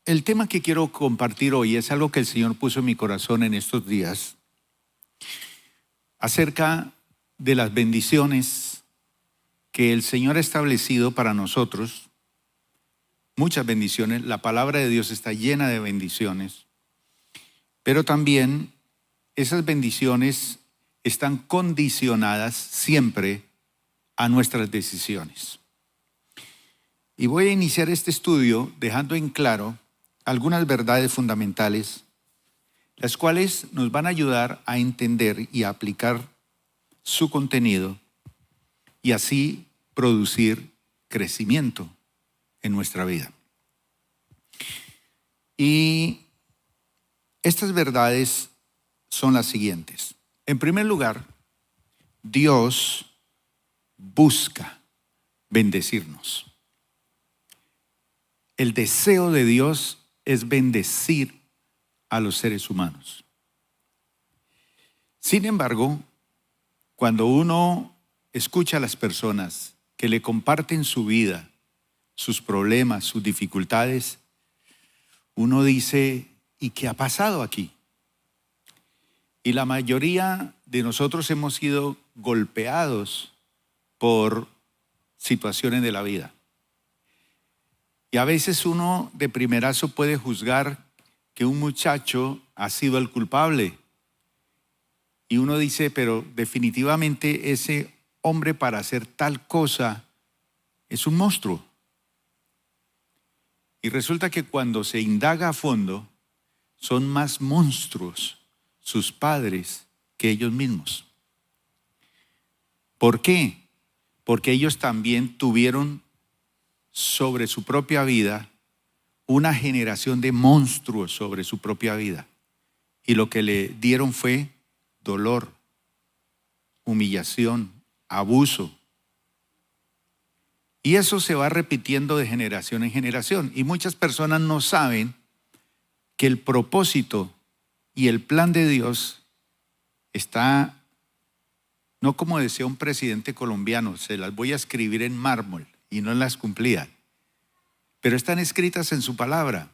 El tema que quiero compartir hoy es algo que el Señor puso en mi corazón en estos días, acerca de las bendiciones que el Señor ha establecido para nosotros. Muchas bendiciones, la palabra de Dios está llena de bendiciones, pero también esas bendiciones están condicionadas siempre a nuestras decisiones. Y voy a iniciar este estudio dejando en claro algunas verdades fundamentales, las cuales nos van a ayudar a entender y a aplicar su contenido y así producir crecimiento en nuestra vida. Y estas verdades son las siguientes. En primer lugar, Dios busca bendecirnos. El deseo de Dios es bendecir a los seres humanos. Sin embargo, cuando uno escucha a las personas que le comparten su vida, sus problemas, sus dificultades, uno dice, ¿y qué ha pasado aquí? Y la mayoría de nosotros hemos sido golpeados por situaciones de la vida. Y a veces uno de primerazo puede juzgar que un muchacho ha sido el culpable. Y uno dice, pero definitivamente ese hombre para hacer tal cosa es un monstruo. Y resulta que cuando se indaga a fondo, son más monstruos sus padres que ellos mismos. ¿Por qué? Porque ellos también tuvieron sobre su propia vida una generación de monstruos sobre su propia vida. Y lo que le dieron fue dolor, humillación, abuso. Y eso se va repitiendo de generación en generación. Y muchas personas no saben que el propósito y el plan de Dios está, no como decía un presidente colombiano, se las voy a escribir en mármol, y no las cumplía, pero están escritas en su palabra.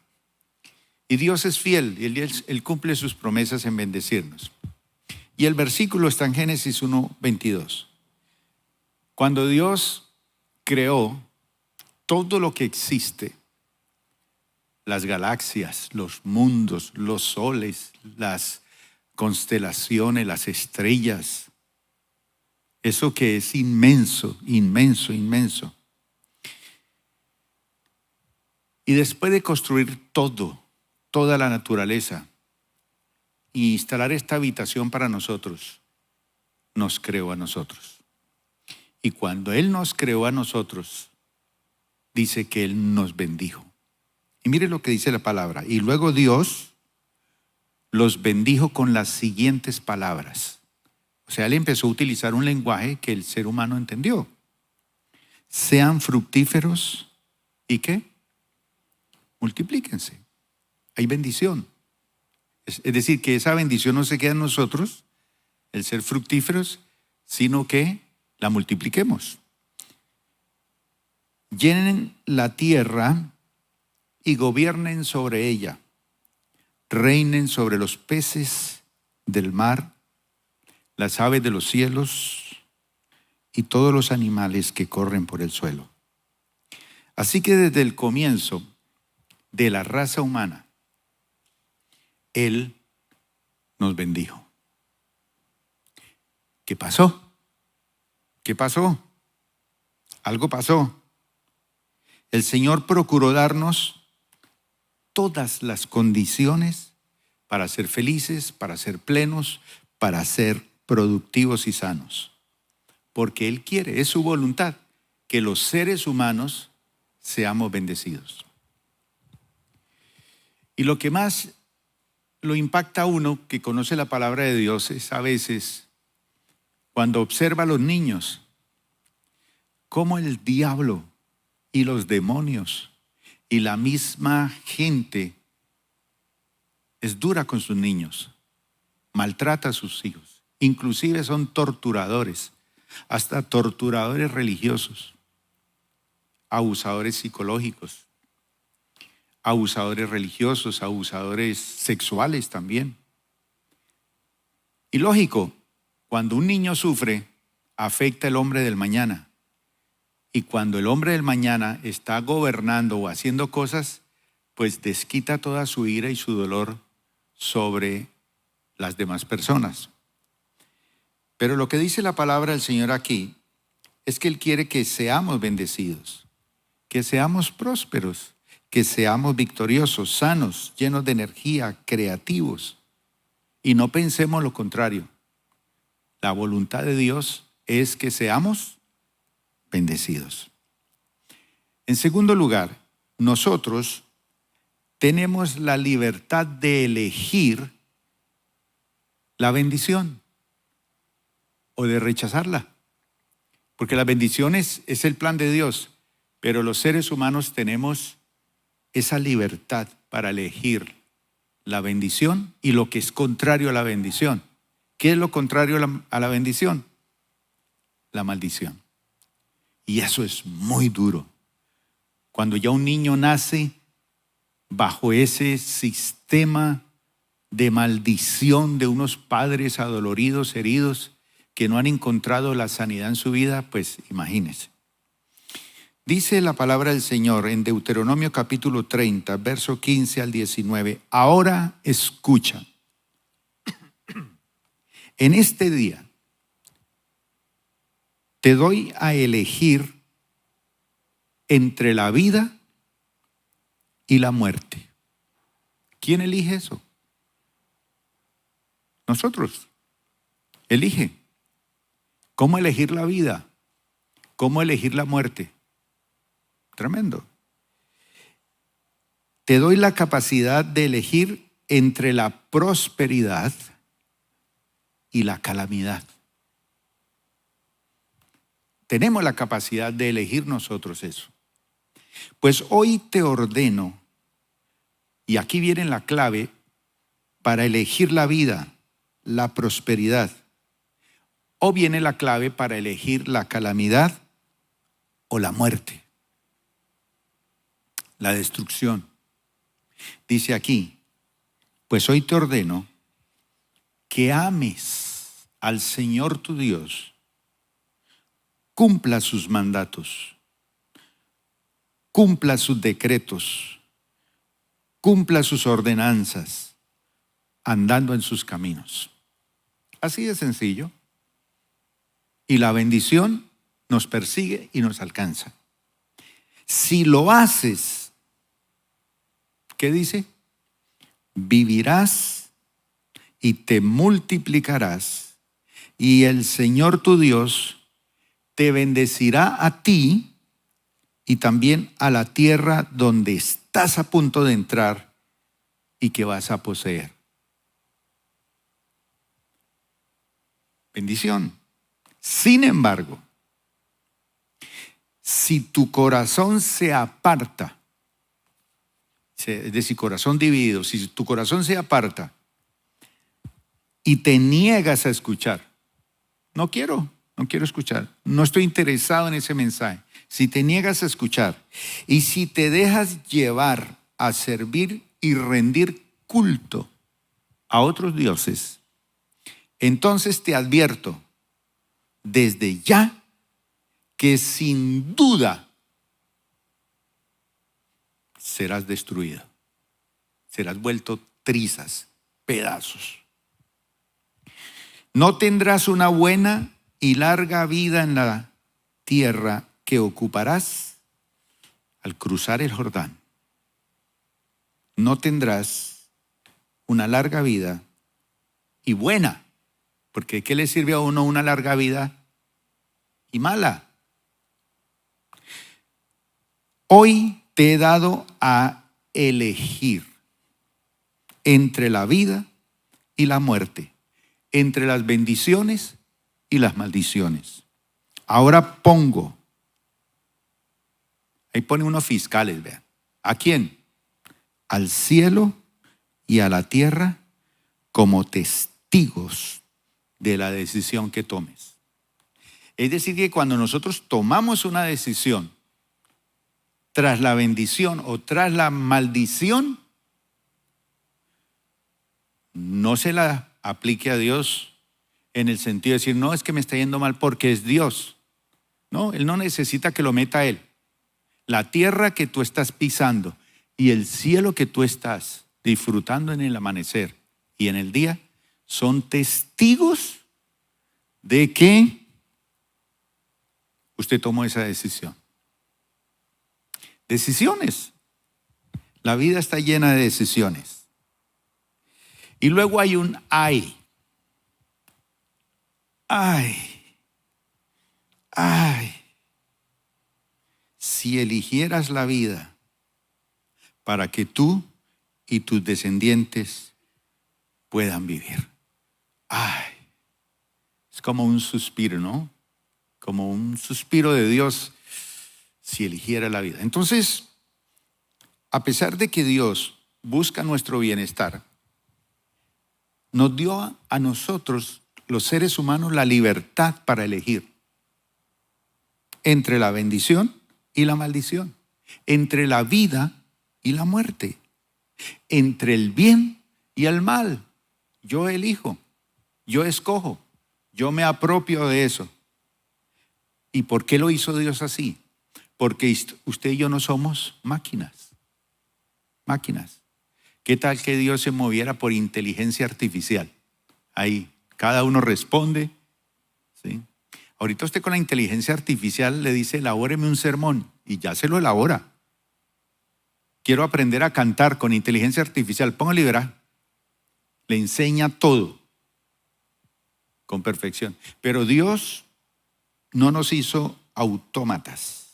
Y Dios es fiel y Él cumple sus promesas en bendecirnos. Y el versículo está en Génesis 1:22. Cuando Dios creó todo lo que existe, las galaxias, los mundos, los soles, las constelaciones, las estrellas, eso que es inmenso, inmenso, inmenso. Y después de construir toda la naturaleza, y instalar esta habitación para nosotros, nos creó a nosotros. Y cuando Él nos creó a nosotros, dice que Él nos bendijo. Y mire lo que dice la palabra. Y luego Dios los bendijo con las siguientes palabras. O sea, Él empezó a utilizar un lenguaje que el ser humano entendió. Sean fructíferos, ¿y qué? Multiplíquense. Hay bendición. Es decir, que esa bendición no se queda en nosotros, el ser fructíferos, sino que la multipliquemos. Llenen la tierra y gobiernen sobre ella. Reinen sobre los peces del mar, las aves de los cielos y todos los animales que corren por el suelo. Así que desde el comienzo de la raza humana, Él nos bendijo. ¿Qué pasó? ¿Qué pasó? Algo pasó. El Señor procuró darnos todas las condiciones para ser felices, para ser plenos, para ser productivos y sanos. Porque Él quiere, es su voluntad, que los seres humanos seamos bendecidos. Y lo que más lo impacta a uno que conoce la palabra de Dios es a veces cuando observa a los niños, cómo el diablo y los demonios y la misma gente es dura con sus niños, maltrata a sus hijos, inclusive son torturadores, hasta torturadores religiosos, abusadores psicológicos, abusadores religiosos, abusadores sexuales también. Y lógico, cuando un niño sufre, afecta al hombre del mañana. Y cuando el hombre del mañana está gobernando o haciendo cosas, pues desquita toda su ira y su dolor sobre las demás personas. Pero lo que dice la palabra del Señor aquí es que Él quiere que seamos bendecidos, que seamos prósperos, que seamos victoriosos, sanos, llenos de energía, creativos. Y no pensemos lo contrario. La voluntad de Dios es que seamos bendecidos. En segundo lugar, nosotros tenemos la libertad de elegir la bendición o de rechazarla. Porque la bendición es el plan de Dios, pero los seres humanos tenemos esa libertad para elegir la bendición y lo que es contrario a la bendición. ¿Qué es lo contrario a la bendición? La maldición. Y eso es muy duro. Cuando ya un niño nace bajo ese sistema de maldición de unos padres adoloridos, heridos, que no han encontrado la sanidad en su vida, pues imagínense. Dice la palabra del Señor en Deuteronomio capítulo 30, verso 15 al 19. Ahora escucha. En este día te doy a elegir entre la vida y la muerte. ¿Quién elige eso? Nosotros. Elige. ¿Cómo elegir la vida? ¿Cómo elegir la muerte? Tremendo. Te doy la capacidad de elegir entre la prosperidad y la calamidad. Tenemos la capacidad de elegir nosotros eso. Pues hoy te ordeno, y aquí viene la clave para elegir la vida, la prosperidad, o viene la clave para elegir la calamidad o la muerte, la destrucción. Dice aquí, pues hoy te ordeno que ames al Señor tu Dios, cumpla sus mandatos, cumpla sus decretos, cumpla sus ordenanzas, andando en sus caminos. Así de sencillo. Y la bendición nos persigue y nos alcanza. Si lo haces, ¿qué dice? Vivirás y te multiplicarás, y el Señor tu Dios te bendecirá a ti y también a la tierra donde estás a punto de entrar y que vas a poseer. Bendición. Sin embargo, si tu corazón se aparta, es decir, corazón dividido, si tu corazón se aparta y te niegas a escuchar, no quiero escuchar, no estoy interesado en ese mensaje. Si te niegas a escuchar y si te dejas llevar a servir y rendir culto a otros dioses, entonces te advierto desde ya que sin duda serás destruido, serás vuelto trizas, pedazos. No tendrás una buena y larga vida en la tierra que ocuparás al cruzar el Jordán. No tendrás una larga vida y buena, porque ¿qué le sirve a uno una larga vida y mala? Hoy te he dado a elegir entre la vida y la muerte, entre las bendiciones y las maldiciones. Ahora pongo, ahí pone unos fiscales, vean. ¿A quién? Al cielo y a la tierra como testigos de la decisión que tomes. Es decir, que cuando nosotros tomamos una decisión, tras la bendición o tras la maldición, no se la aplique a Dios en el sentido de decir, no, es que me está yendo mal porque es Dios. No, Él no necesita que lo meta Él. La tierra que tú estás pisando y el cielo que tú estás disfrutando en el amanecer y en el día son testigos de que usted tomó esa decisión. Decisiones. La vida está llena de decisiones. Y luego hay un ay. Ay. Ay. Si eligieras la vida para que tú y tus descendientes puedan vivir. Ay. Es como un suspiro, ¿no? Como un suspiro de Dios si eligiera la vida. Entonces, a pesar de que Dios busca nuestro bienestar, nos dio a nosotros, los seres humanos, la libertad para elegir entre la bendición y la maldición, entre la vida y la muerte, entre el bien y el mal. Yo elijo, yo escojo, yo me apropio de eso. ¿Y por qué lo hizo Dios así? Porque usted y yo no somos máquinas. Máquinas. ¿Qué tal que Dios se moviera por inteligencia artificial? Ahí, cada uno responde. ¿Sí? Ahorita usted con la inteligencia artificial le dice, elabóreme un sermón, y ya se lo elabora. Quiero aprender a cantar con inteligencia artificial, póngale y verá. Le enseña todo con perfección. Pero Dios no nos hizo autómatas.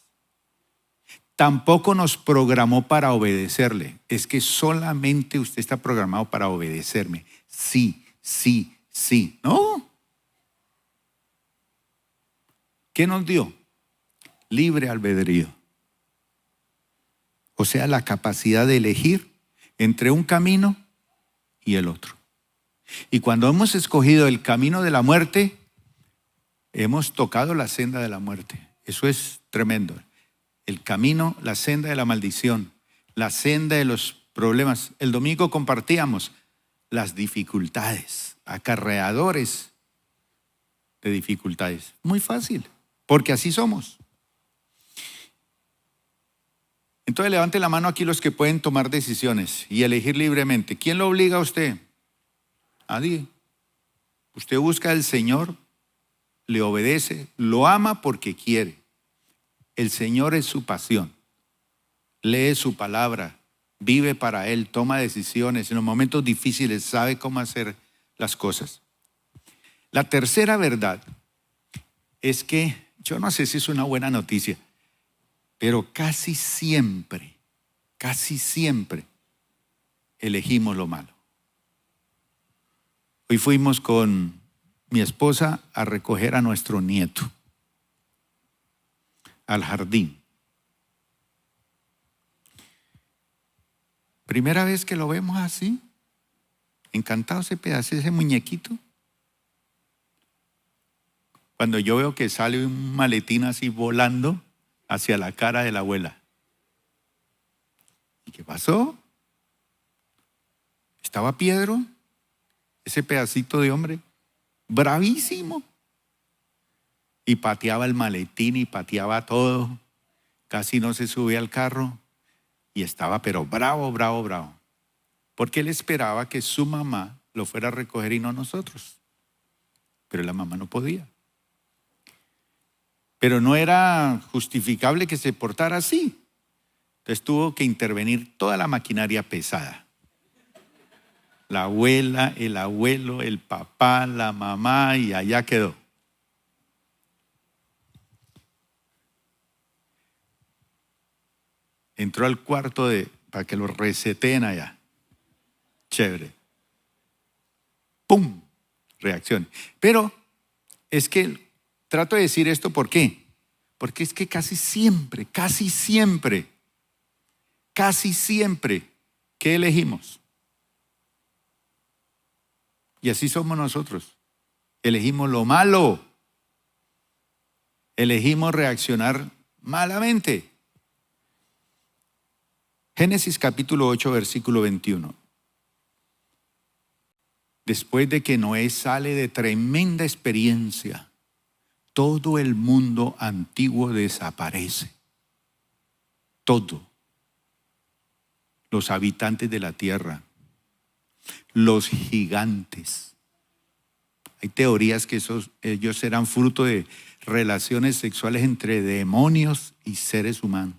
Tampoco nos programó para obedecerle. Es que solamente usted está programado para obedecerme. Sí, sí, sí. ¿No? ¿Qué nos dio? Libre albedrío. O sea, la capacidad de elegir entre un camino y el otro. Y cuando hemos escogido el camino de la muerte, hemos tocado la senda de la muerte. Eso es tremendo. El camino, la senda de la maldición, la senda de los problemas. El domingo compartíamos las dificultades, acarreadores de dificultades. Muy fácil, porque así somos. Entonces levante la mano aquí los que pueden tomar decisiones y elegir libremente. ¿Quién lo obliga a usted? Nadie. Usted busca al Señor, le obedece, lo ama porque quiere. El Señor es su pasión. Lee su palabra, vive para Él, toma decisiones. En los momentos difíciles sabe cómo hacer las cosas. La tercera verdad es que, yo no sé si es una buena noticia, pero casi siempre elegimos lo malo. Hoy fuimos con mi esposa a recoger a nuestro nieto al jardín. Primera vez que lo vemos así, encantado ese pedacito, ese muñequito. Cuando yo veo que sale un maletín así volando hacia la cara de la abuela. ¿Y qué pasó? Estaba Pedro, ese pedacito de hombre, bravísimo. Y pateaba el maletín y pateaba todo. Casi no se subía al carro. Y estaba pero bravo. Porque él esperaba que su mamá lo fuera a recoger y no nosotros. Pero la mamá no podía. Pero no era justificable que se portara así. Entonces tuvo que intervenir toda la maquinaria pesada. La abuela, el abuelo, el papá, la mamá, y allá quedó. Entró al cuarto para que lo reseteen allá. Chévere. ¡Pum! Reacción. Pero es que trato de decir esto, ¿por qué? Porque es que casi siempre, ¿qué elegimos? Y así somos nosotros. Elegimos lo malo. Elegimos reaccionar malamente. Génesis capítulo 8, versículo 21. Después de que Noé sale de tremenda experiencia, todo el mundo antiguo desaparece. Todo. Los habitantes de la tierra, los gigantes. Hay teorías que ellos eran fruto de relaciones sexuales entre demonios y seres humanos.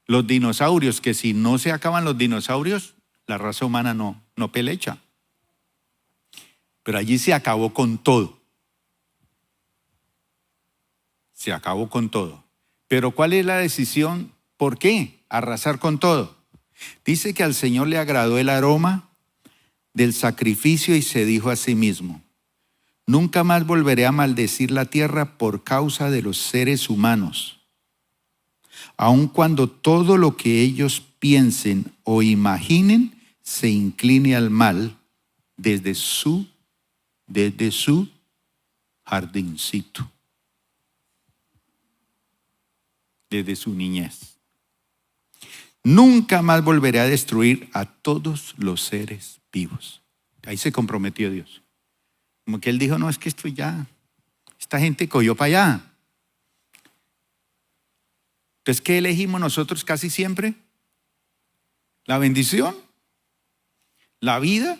Los dinosaurios, que si no se acaban los dinosaurios, la raza humana no pelecha. Pero allí se acabó con todo. Se acabó con todo. Pero ¿cuál es la decisión? ¿Por qué arrasar con todo? Dice que al Señor le agradó el aroma del sacrificio y se dijo a sí mismo: nunca más volveré a maldecir la tierra por causa de los seres humanos, aun cuando todo lo que ellos piensen o imaginen se incline al mal desde su jardincito, desde su niñez. Nunca más volveré a destruir a todos los seres vivos. Ahí se comprometió Dios. Como que él dijo, no, es que esto ya, esta gente cogió para allá. Entonces, ¿qué elegimos nosotros casi siempre? La bendición, la vida.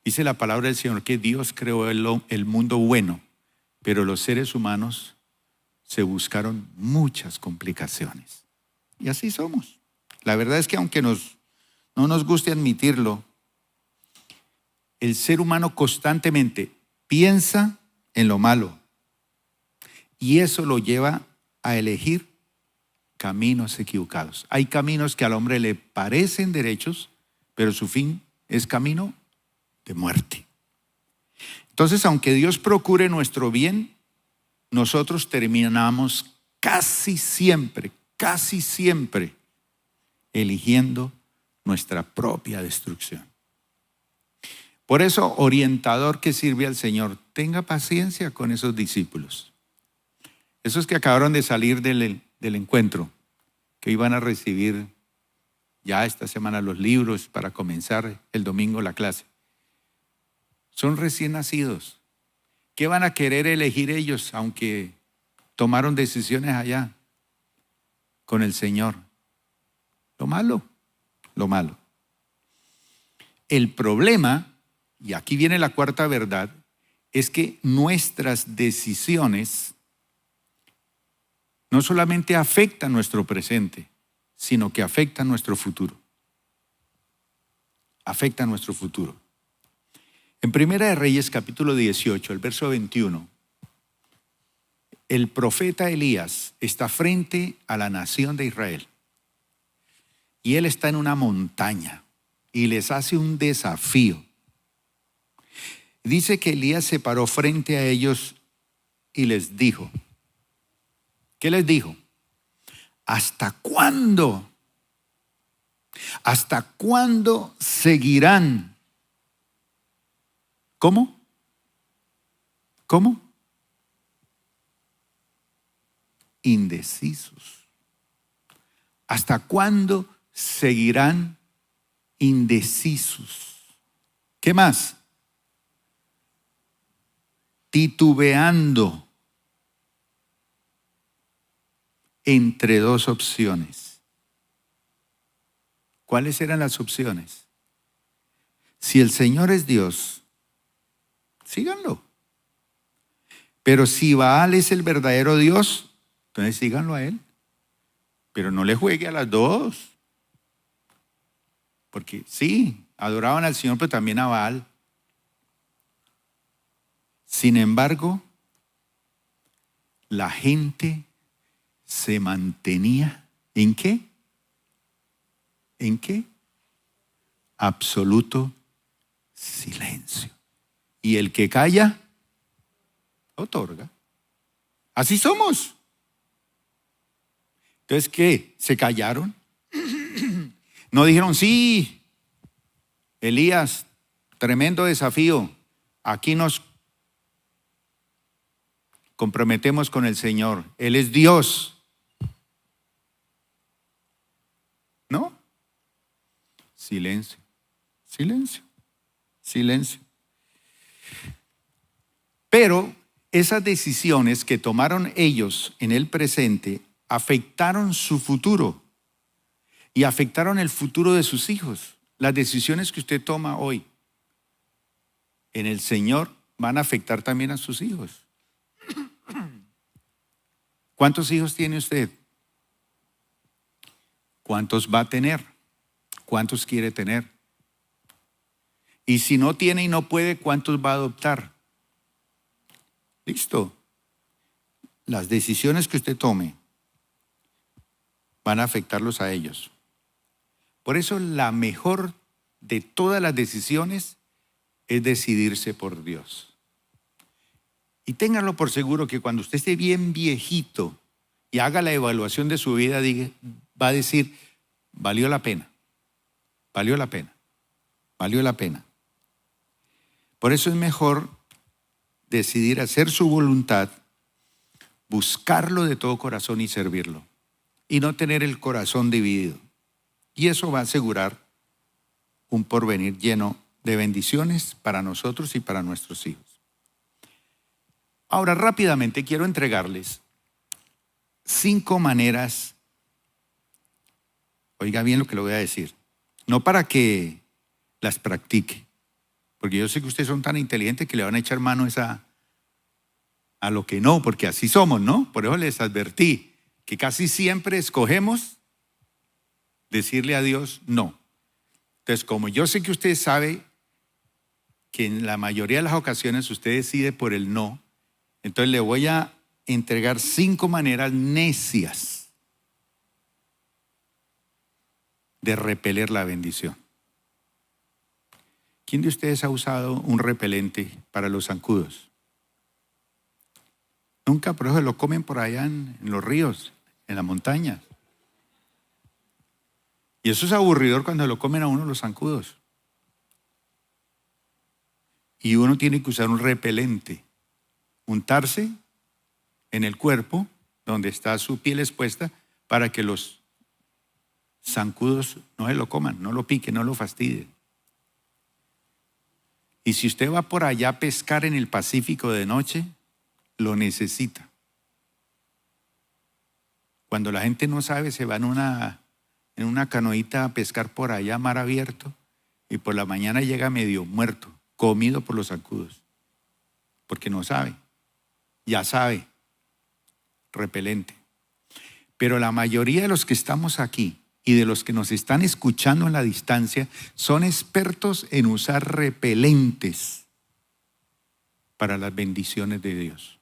Dice la palabra del Señor que Dios creó el mundo bueno, pero los seres humanos se buscaron muchas complicaciones. Y así somos. La verdad es que aunque no nos guste admitirlo, el ser humano constantemente piensa en lo malo y eso lo lleva a elegir caminos equivocados. Hay caminos que al hombre le parecen derechos, pero su fin es camino de muerte. Entonces, aunque Dios procure nuestro bien, nosotros terminamos casi siempre eligiendo nuestra propia destrucción. Por eso, orientador que sirve al Señor, tenga paciencia con esos discípulos. Esos que acabaron de salir del encuentro, que iban a recibir ya esta semana los libros para comenzar el domingo la clase. Son recién nacidos. ¿Qué van a querer elegir ellos, aunque tomaron decisiones allá con el Señor? Lo malo. El problema, y aquí viene la cuarta verdad, es que nuestras decisiones no solamente afectan nuestro presente, sino que afectan nuestro futuro. Afectan nuestro futuro. En Primera de Reyes, capítulo 18, el verso 21, el profeta Elías está frente a la nación de Israel. Y él está en una montaña y les hace un desafío. Dice que Elías se paró frente a ellos y les dijo, ¿qué les dijo? ¿Hasta cuándo? ¿Hasta cuándo seguirán? ¿Cómo? Indecisos. ¿Hasta cuándo seguirán indecisos? ¿Qué más? Titubeando entre dos opciones. ¿Cuáles eran las opciones? Si el Señor es Dios, síganlo. Pero si Baal es el verdadero Dios, entonces síganlo a él. Pero no le juegue a las dos. Porque sí, adoraban al Señor, pero también a Baal. Sin embargo, la gente se mantenía ¿en qué? ¿En qué? Absoluto silencio. Y el que calla, otorga. Así somos. Entonces, ¿qué? ¿Se callaron? No dijeron, sí, Elías, tremendo desafío. Aquí nos comprometemos con el Señor. Él es Dios. ¿No? Silencio, silencio, silencio. Pero esas decisiones que tomaron ellos en el presente afectaron su futuro y afectaron el futuro de sus hijos. Las decisiones que usted toma hoy en el Señor van a afectar también a sus hijos. ¿Cuántos hijos tiene usted? ¿Cuántos va a tener? ¿Cuántos quiere tener? Y si no tiene y no puede, ¿cuántos va a adoptar? Listo. Las decisiones que usted tome van a afectarlos a ellos. Por eso la mejor de todas las decisiones es decidirse por Dios. Y ténganlo por seguro que cuando usted esté bien viejito y haga la evaluación de su vida, va a decir, valió la pena, valió la pena, valió la pena. Por eso es mejor decidir hacer su voluntad, buscarlo de todo corazón y servirlo. Y no tener el corazón dividido. Y eso va a asegurar un porvenir lleno de bendiciones para nosotros y para nuestros hijos. Ahora, rápidamente quiero entregarles 5 maneras, oiga bien lo que le voy a decir, no para que las practique, porque yo sé que ustedes son tan inteligentes que le van a echar mano a lo que no, porque así somos, ¿no? Por eso les advertí que casi siempre escogemos decirle a Dios no. Entonces, como yo sé que usted sabe que en la mayoría de las ocasiones usted decide por el no, entonces le voy a entregar 5 maneras necias de repeler la bendición. ¿Quién de ustedes ha usado un repelente para los zancudos? Nunca, por eso lo comen por allá en los ríos, en las montañas. Y eso es aburridor cuando lo comen a uno los zancudos. Y uno tiene que usar un repelente, untarse en el cuerpo donde está su piel expuesta para que los zancudos no se lo coman, no lo piquen, no lo fastidien. Y si usted va por allá a pescar en el Pacífico de noche, lo necesita. Cuando la gente no sabe, se va en una canoita a pescar por allá, mar abierto, y por la mañana llega medio muerto, comido por los zancudos, porque no sabe. Ya sabe, repelente. Pero la mayoría de los que estamos aquí y de los que nos están escuchando en la distancia son expertos en usar repelentes para las bendiciones de Dios.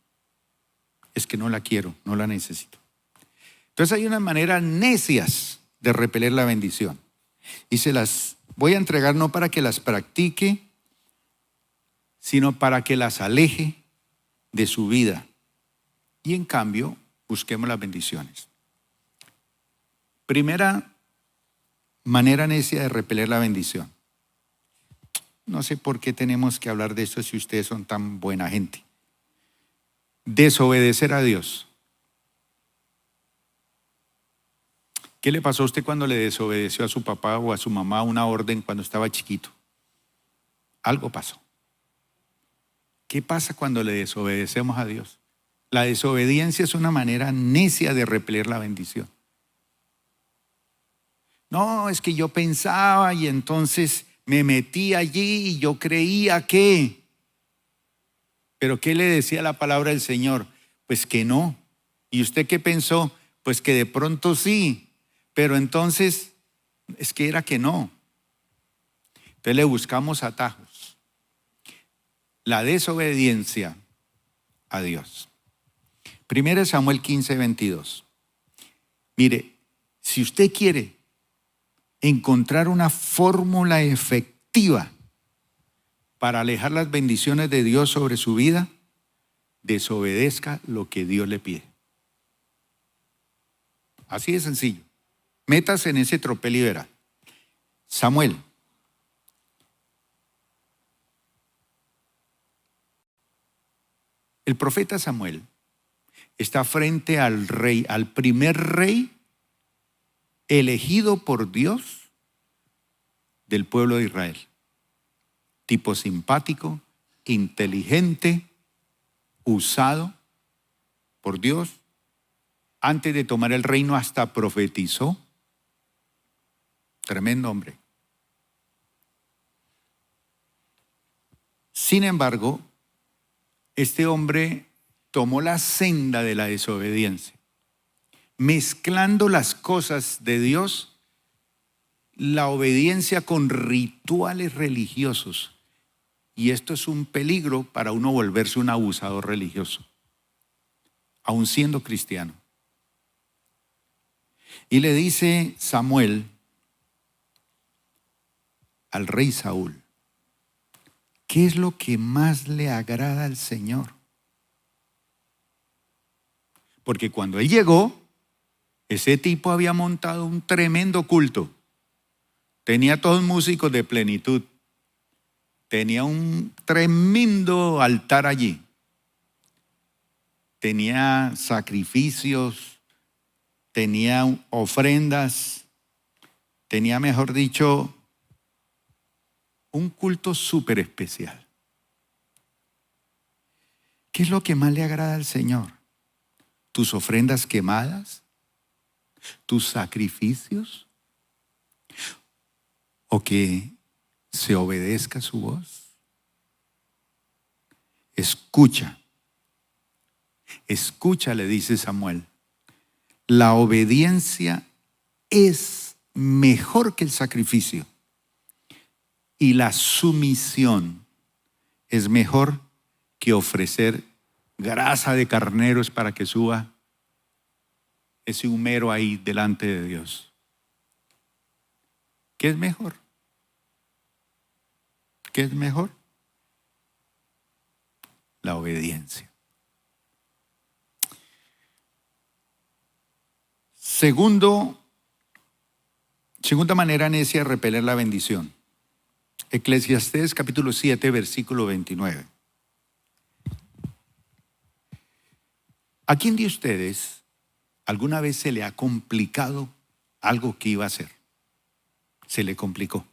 Es que no la quiero, no la necesito. Entonces hay unas maneras necias de repeler la bendición. Y se las voy a entregar no para que las practique, sino para que las aleje de su vida. Y en cambio, busquemos las bendiciones. Primera manera necia de repeler la bendición. No sé por qué tenemos que hablar de esto si ustedes son tan buena gente. Desobedecer a Dios. ¿Qué le pasó a usted cuando le desobedeció a su papá o a su mamá una orden cuando estaba chiquito? Algo pasó. ¿Qué pasa cuando le desobedecemos a Dios? La desobediencia es una manera necia de repeler la bendición. No, es que yo pensaba y entonces me metí allí y yo creía que. ¿Pero qué le decía la palabra del Señor? Pues que no. ¿Y usted qué pensó? Pues que de pronto sí. Pero entonces es que era que no. Entonces le buscamos atajos. La desobediencia a Dios. 1 Samuel 15:22. Mire, si usted quiere encontrar una fórmula efectiva para alejar las bendiciones de Dios sobre su vida, desobedezca lo que Dios le pide. Así de sencillo. Métase en ese tropel y verá. Samuel. El profeta Samuel está frente al rey, al primer rey elegido por Dios del pueblo de Israel. Tipo simpático, inteligente, usado por Dios. Antes de tomar el reino hasta profetizó. Tremendo hombre. Sin embargo, este hombre tomó la senda de la desobediencia, mezclando las cosas de Dios, la obediencia con rituales religiosos. Y esto es un peligro para uno volverse un abusador religioso, aun siendo cristiano. Y le dice Samuel al rey Saúl, ¿qué es lo que más le agrada al Señor? Porque cuando él llegó, ese tipo había montado un tremendo culto. Tenía todos músicos de plenitud. Tenía un tremendo altar allí. Tenía sacrificios, tenía ofrendas, tenía, mejor dicho, un culto súper especial. ¿Qué es lo que más le agrada al Señor? ¿Tus ofrendas quemadas? ¿Tus sacrificios? ¿O que se obedezca su voz? Escucha, le dice Samuel. La obediencia es mejor que el sacrificio. Y la sumisión es mejor que ofrecer grasa de carneros para que suba ese humero ahí delante de Dios. ¿Qué es mejor? ¿Qué es mejor? La obediencia. Segunda manera necia de repeler la bendición. Eclesiastés capítulo 7, versículo 29. ¿A quién de ustedes alguna vez se le ha complicado algo que iba a hacer? Se le complicó.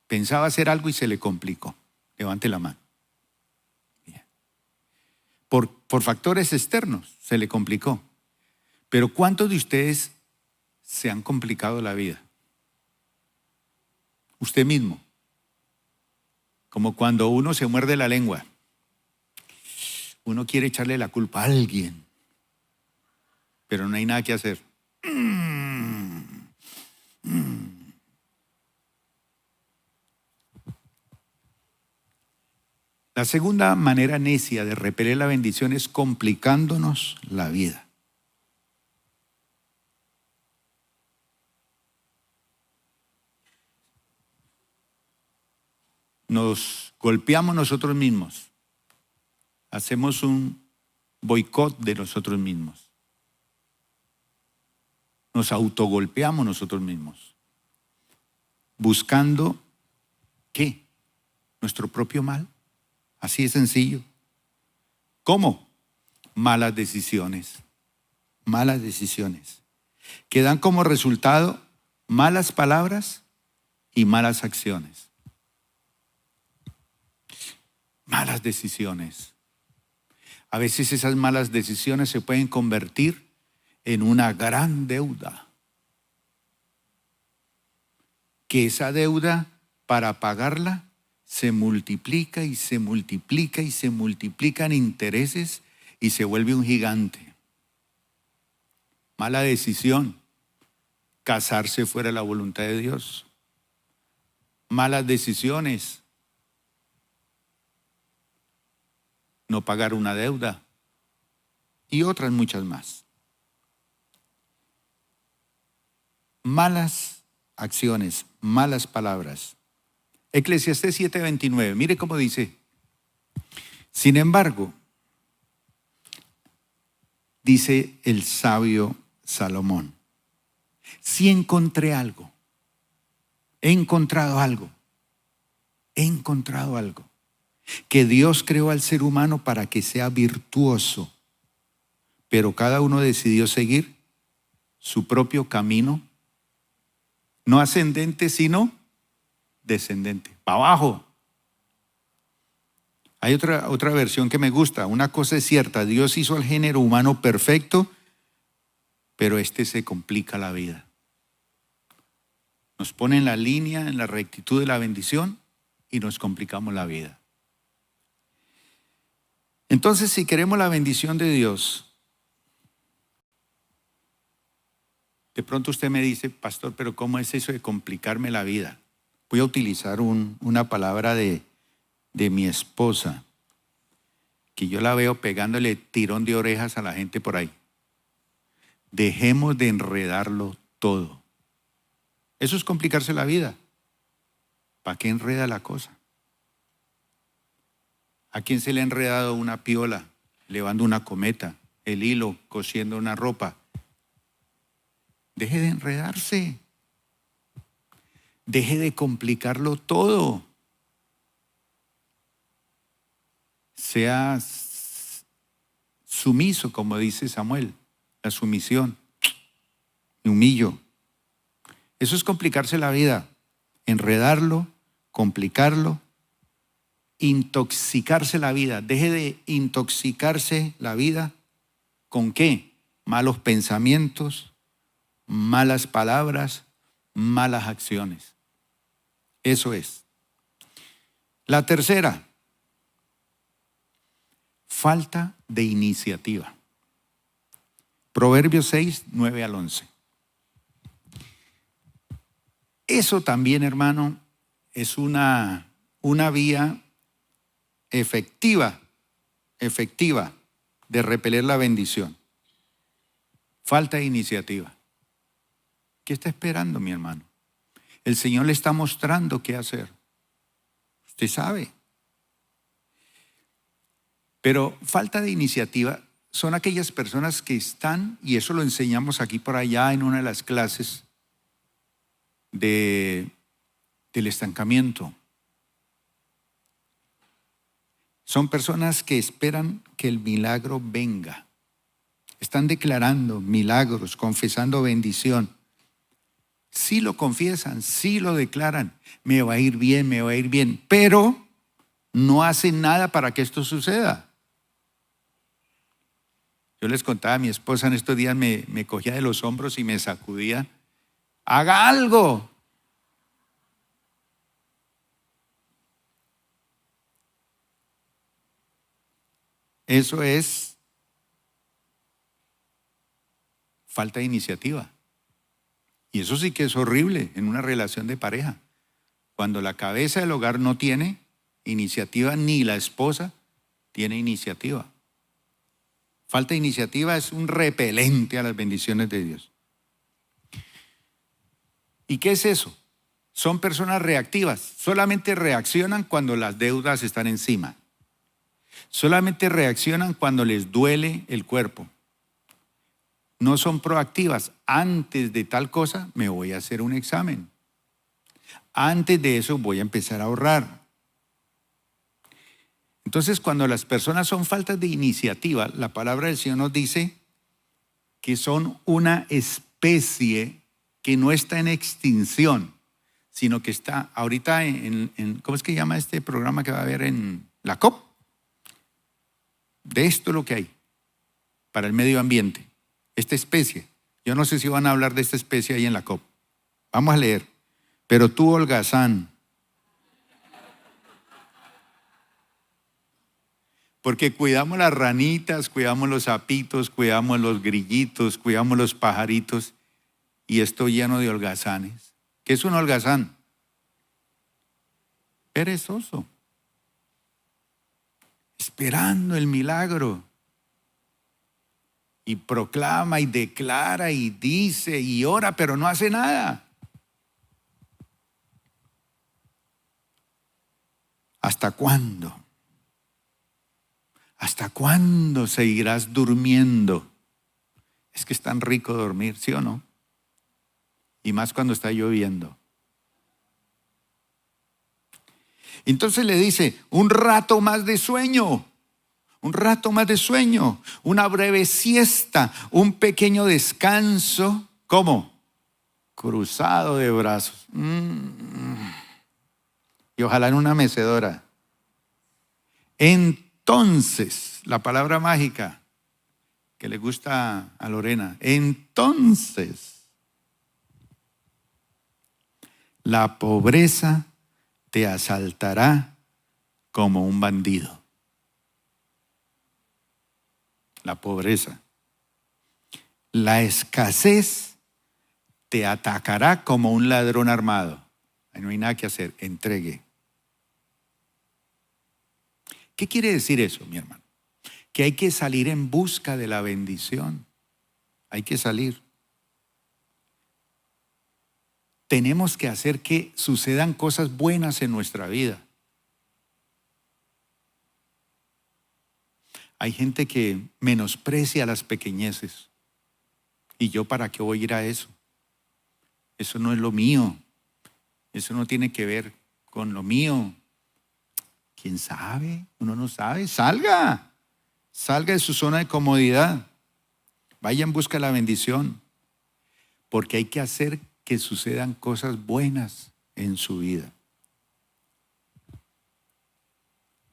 Pensaba hacer algo y se le complicó. Levante la mano. Bien. Por factores externos se le complicó. Pero ¿cuántos de ustedes se han complicado la vida? Usted mismo. Como cuando uno se muerde la lengua. Uno quiere echarle la culpa a alguien, pero no hay nada que hacer. La segunda manera necia de repeler la bendición es complicándonos la vida. Nos golpeamos nosotros mismos. Hacemos un boicot de nosotros mismos. Nos autogolpeamos nosotros mismos. Buscando, ¿qué? Nuestro propio mal. Así de sencillo. ¿Cómo? Malas decisiones. Malas decisiones. Que dan como resultado malas palabras y malas acciones. Malas decisiones. A veces esas malas decisiones se pueden convertir en una gran deuda. Que esa deuda, para pagarla, se multiplica y se multiplica y se multiplican intereses y se vuelve un gigante. Mala decisión, casarse fuera de la voluntad de Dios. Malas decisiones, no pagar una deuda y otras muchas más. Malas acciones, malas palabras. Eclesiastés 7:29, mire cómo dice. Sin embargo, dice el sabio Salomón, si encontré algo, he encontrado algo, que Dios creó al ser humano para que sea virtuoso, pero cada uno decidió seguir su propio camino, no ascendente, sino descendente, para abajo. Hay otra versión que me gusta. Una cosa es cierta, Dios hizo al género humano perfecto, pero se complica la vida. Nos pone en la línea, en la rectitud de la bendición y nos complicamos la vida. Entonces, si queremos la bendición de Dios, de pronto usted me dice, pastor, pero ¿cómo es eso de complicarme la vida? Voy a utilizar una palabra de mi esposa, que yo la veo pegándole tirón de orejas a la gente por ahí. Dejemos de enredarlo todo. Eso es complicarse la vida. ¿Para qué enreda la cosa? ¿A quién se le ha enredado una piola, levando una cometa, el hilo, cosiendo una ropa? Deje de enredarse. Deje de complicarlo todo. Sea sumiso, como dice Samuel, la sumisión. Me humillo. Eso es complicarse la vida. Enredarlo, complicarlo, intoxicarse la vida. Deje de intoxicarse la vida. ¿Con qué? Malos pensamientos, malas palabras, malas acciones. Eso es. La tercera, falta de iniciativa. Proverbios 6, 9 al 11. Eso también, hermano, es una vía efectiva de repeler la bendición. Falta de iniciativa. ¿Qué está esperando, mi hermano? El Señor le está mostrando qué hacer. Usted sabe. Pero falta de iniciativa son aquellas personas que están, y eso lo enseñamos aquí por allá en una de las clases del estancamiento. Son personas que esperan que el milagro venga. Están declarando milagros, confesando bendición. Sí lo confiesan, sí lo declaran. Me va a ir bien, me va a ir bien. Pero no hacen nada para que esto suceda. Yo les contaba a mi esposa en estos días, me cogía de los hombros y me sacudía. ¡Haga algo! Eso es falta de iniciativa. Y eso sí que es horrible en una relación de pareja. Cuando la cabeza del hogar no tiene iniciativa, ni la esposa tiene iniciativa. Falta de iniciativa es un repelente a las bendiciones de Dios. ¿Y qué es eso? Son personas reactivas. Solamente reaccionan cuando las deudas están encima. Solamente reaccionan cuando les duele el cuerpo. No son proactivas. Antes de tal cosa me voy a hacer un examen. Antes de eso voy a empezar a ahorrar. Entonces, cuando las personas son faltas de iniciativa, la palabra del Señor nos dice que son una especie que no está en extinción, sino que está ahorita ¿cómo es que llama este programa que va a haber en la COP? De esto es lo que hay para el medio ambiente. Esta especie. Yo no sé si van a hablar de esta especie ahí en la COP. Vamos a leer. Pero tú, holgazán, porque cuidamos las ranitas, cuidamos los sapitos, cuidamos los grillitos, cuidamos los pajaritos, y estoy lleno de holgazanes. ¿Qué es un holgazán? Perezoso. Esperando el milagro. Y proclama y declara y dice y ora, pero no hace nada. ¿Hasta cuándo? ¿Hasta cuándo seguirás durmiendo? Es que es tan rico dormir, ¿sí o no? Y más cuando está lloviendo. Entonces le dice, un rato más de sueño, un rato más de sueño, una breve siesta, un pequeño descanso. ¿Cómo? Cruzado de brazos. Y ojalá en una mecedora. Entonces, la palabra mágica que le gusta a Lorena, entonces, la pobreza te asaltará como un bandido. La pobreza. La escasez te atacará como un ladrón armado. Ahí no hay nada que hacer, entregue. ¿Qué quiere decir eso, mi hermano? Que hay que salir en busca de la bendición. Hay que salir. Tenemos que hacer que sucedan cosas buenas en nuestra vida. Hay gente que menosprecia las pequeñeces. ¿Y yo para qué voy a ir a eso? Eso no es lo mío. Eso no tiene que ver con lo mío. ¿Quién sabe? Uno no sabe. Salga. Salga de su zona de comodidad. Vaya en busca de la bendición. Porque hay que hacer que sucedan cosas buenas en su vida.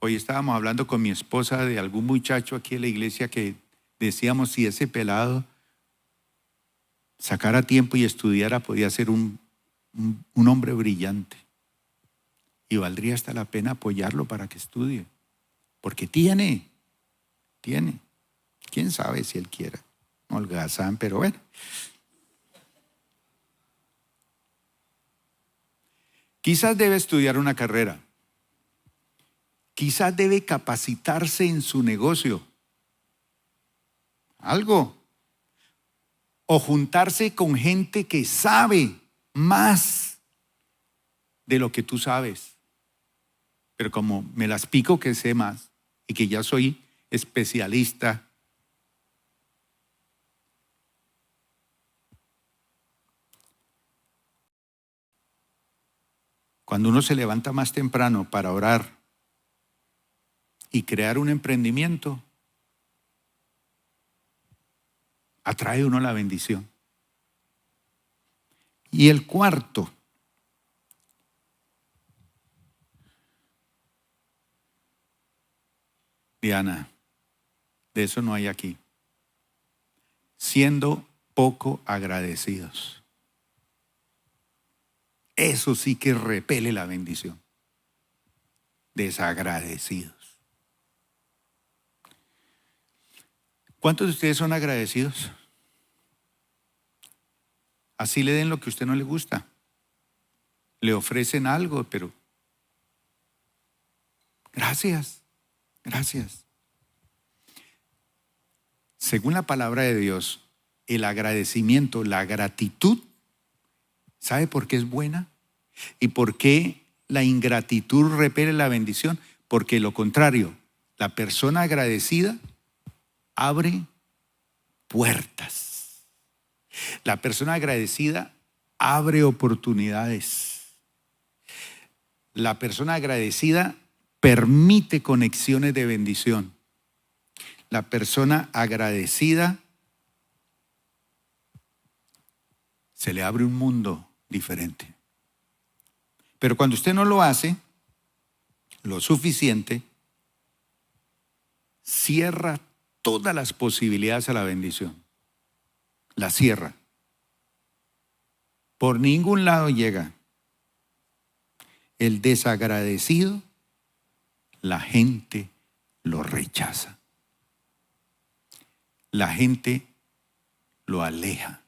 Hoy estábamos hablando con mi esposa de algún muchacho aquí en la iglesia que decíamos si ese pelado sacara tiempo y estudiara podía ser un hombre brillante. Y valdría hasta la pena apoyarlo para que estudie. Porque tiene. ¿Quién sabe si él quiera? Holgazán, pero bueno. Quizás debe estudiar una carrera. Quizás debe capacitarse en su negocio. Algo. O juntarse con gente que sabe más de lo que tú sabes. Pero como me las pico que sé más y que ya soy especialista, cuando uno se levanta más temprano para orar y crear un emprendimiento, atrae uno la bendición. Y el cuarto, Diana, de eso no hay aquí. Siendo poco agradecidos. Eso sí que repele la bendición. Desagradecidos. ¿Cuántos de ustedes son agradecidos? Así le den lo que a usted no le gusta. Le ofrecen algo, pero gracias. Según la palabra de Dios, el agradecimiento, la gratitud, ¿sabe por qué es buena? ¿Y por qué la ingratitud repele la bendición? Porque lo contrario, la persona agradecida abre puertas. La persona agradecida abre oportunidades. La persona agradecida permite conexiones de bendición. La persona agradecida se le abre un mundo diferente. Pero cuando usted no lo hace lo suficiente, cierra todas las posibilidades a la bendición. La cierra. Por ningún lado llega. El desagradecido, la gente lo rechaza. La gente lo aleja.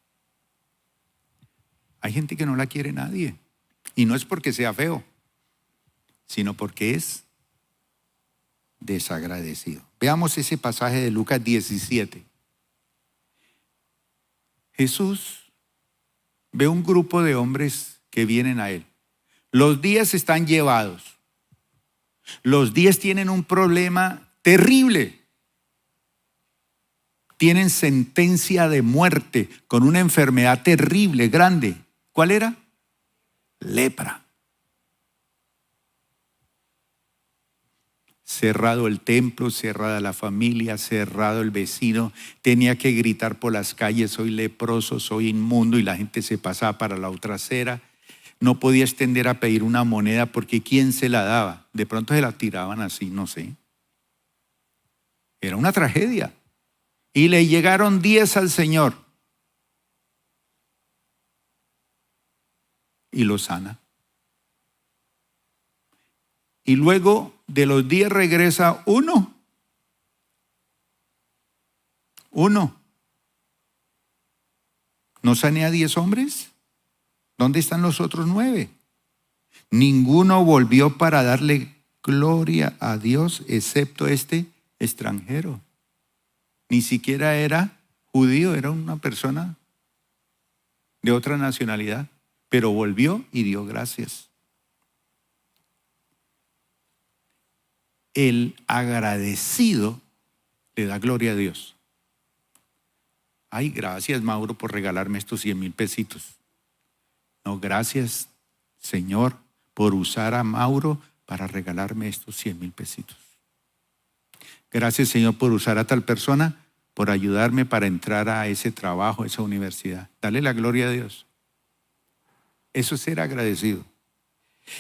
Hay gente que no la quiere nadie. Y no es porque sea feo, sino porque es desagradecido. Veamos ese pasaje de Lucas 17. Jesús ve un grupo de hombres que vienen a él. Los 10 están llevados. Los 10 tienen un problema terrible. Tienen sentencia de muerte con una enfermedad terrible, grande. ¿Cuál era? Lepra. cerrado el templo, cerrada la familia, cerrado el vecino. Tenía que gritar por las calles: soy leproso, soy inmundo, y la gente se pasaba para la otra acera. No podía extender a pedir una moneda porque ¿quién se la daba? De pronto se la tiraban así, no sé. Era una tragedia. Y le llegaron 10 al Señor. Y lo sana. Y luego de los 10 regresa uno. ¿No sané a 10 hombres? ¿Dónde están los otros 9? Ninguno volvió para darle gloria a Dios excepto este extranjero. Ni siquiera era judío, era una persona de otra nacionalidad, pero volvió y dio gracias. El agradecido le da gloria a Dios. Ay, gracias, Mauro, por regalarme estos 100,000 pesitos. No, gracias, Señor, por usar a Mauro para regalarme estos 100,000 pesitos. Gracias, Señor, por usar a tal persona, por ayudarme para entrar a ese trabajo, a esa universidad. Dale la gloria a Dios. Eso es ser agradecido.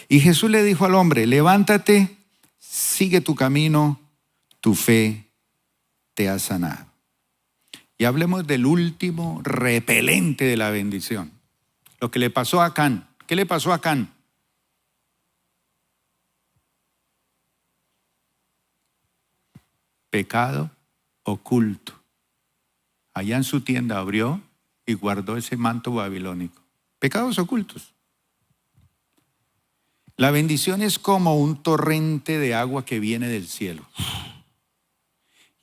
Y Jesús le dijo al hombre: levántate, sigue tu camino, tu fe te ha sanado. Y hablemos del último repelente de la bendición. Lo que le pasó a Acán. ¿Qué le pasó a Acán? Pecado oculto. Allá en su tienda abrió y guardó ese manto babilónico. Pecados ocultos. La bendición es como un torrente de agua que viene del cielo.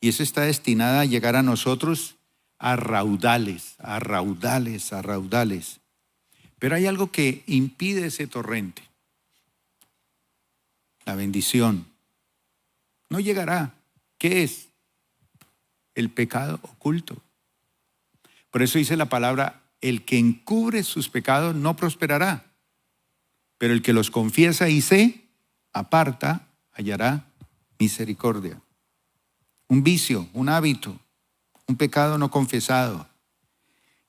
Y eso está destinada a llegar a nosotros a raudales, a raudales, a raudales. Pero hay algo que impide ese torrente. La bendición no llegará. ¿Qué es? El pecado oculto. Por eso dice la palabra: el que encubre sus pecados no prosperará, pero el que los confiesa y se aparta hallará misericordia. Un vicio, un hábito, un pecado no confesado,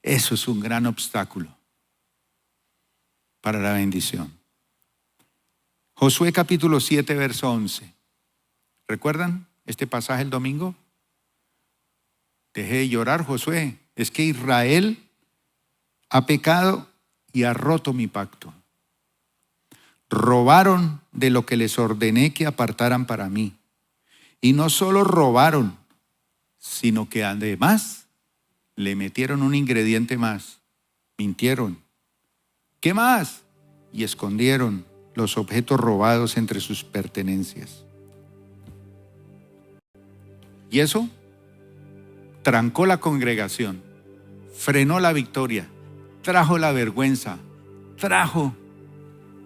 eso es un gran obstáculo para la bendición. Josué capítulo 7, verso 11. ¿Recuerdan este pasaje el domingo? Deje de llorar, Josué. Es que Israel ha pecado y ha roto mi pacto. Robaron de lo que les ordené que apartaran para mí. Y no solo robaron, sino que además le metieron un ingrediente más. Mintieron. ¿Qué más? Y escondieron los objetos robados entre sus pertenencias. Y eso trancó la congregación, frenó la victoria, trajo la vergüenza, trajo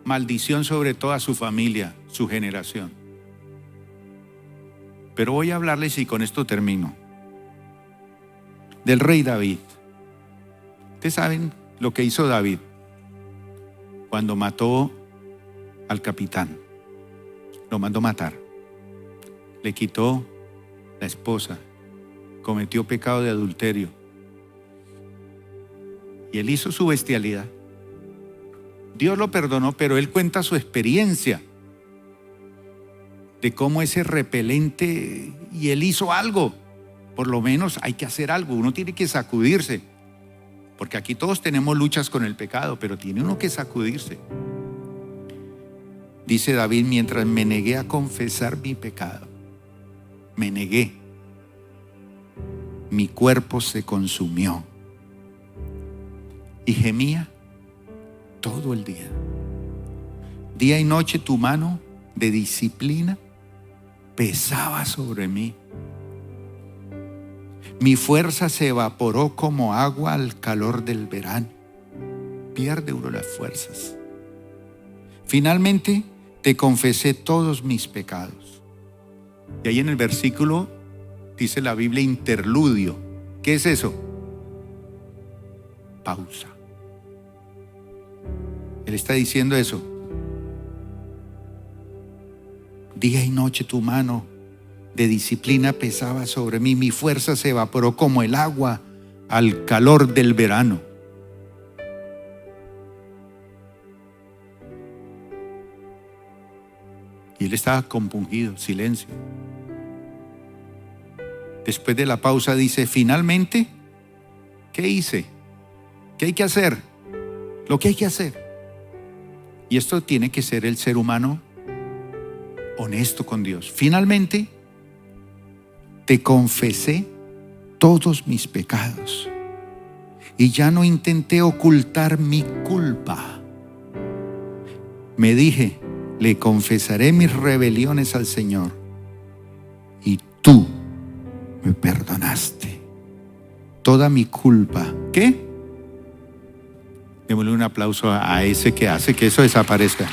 maldición sobre toda su familia, su generación. Pero voy a hablarles, y con esto termino, del rey David. Ustedes saben lo que hizo David cuando mató al capitán. Lo mandó matar. Le quitó la esposa. Cometió pecado de adulterio. Y él hizo su bestialidad. Dios lo perdonó, pero él cuenta su experiencia de cómo ese repelente, y él hizo algo. Por lo menos hay que hacer algo. Uno tiene que sacudirse. Porque aquí todos tenemos luchas con el pecado, pero tiene uno que sacudirse. Dice David: mientras me negué a confesar mi pecado, me negué, mi cuerpo se consumió y gemía todo el día. Día y noche tu mano de disciplina pesaba sobre mí. Mi fuerza se evaporó como agua al calor del verano. Pierde uno las fuerzas. Finalmente te confesé todos mis pecados. Y ahí en el versículo dice la Biblia interludio. ¿Qué es eso? Pausa. Él está diciendo eso. Día y noche tu mano de disciplina pesaba sobre mí. Mi fuerza se evaporó como el agua al calor del verano. Y él estaba compungido, silencio. Después de la pausa dice, finalmente, ¿qué hice? ¿Qué hay que hacer? Lo que hay que hacer. Y esto tiene que ser el ser humano honesto con Dios. Finalmente, te confesé todos mis pecados y ya no intenté ocultar mi culpa. Me dije, le confesaré mis rebeliones al Señor y tú me perdonaste toda mi culpa. ¿Qué? Démosle un aplauso a ese que hace que eso desaparezca.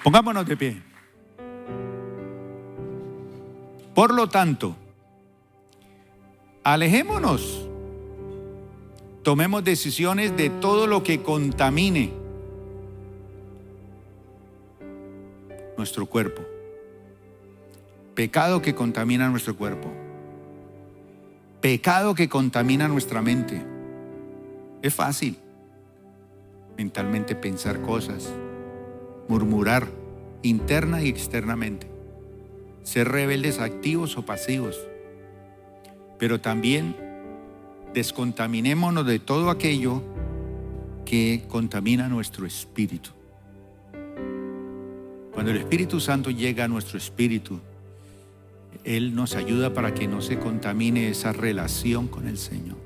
Pongámonos de pie. Por lo tanto, alejémonos. Tomemos decisiones de todo lo que contamine nuestro cuerpo. Pecado que contamina nuestro cuerpo. Pecado que contamina nuestra mente. Es fácil mentalmente pensar cosas, murmurar interna y externamente, ser rebeldes activos o pasivos. Pero también descontaminémonos de todo aquello que contamina nuestro espíritu. Cuando el Espíritu Santo llega a nuestro espíritu, Él nos ayuda para que no se contamine esa relación con el Señor.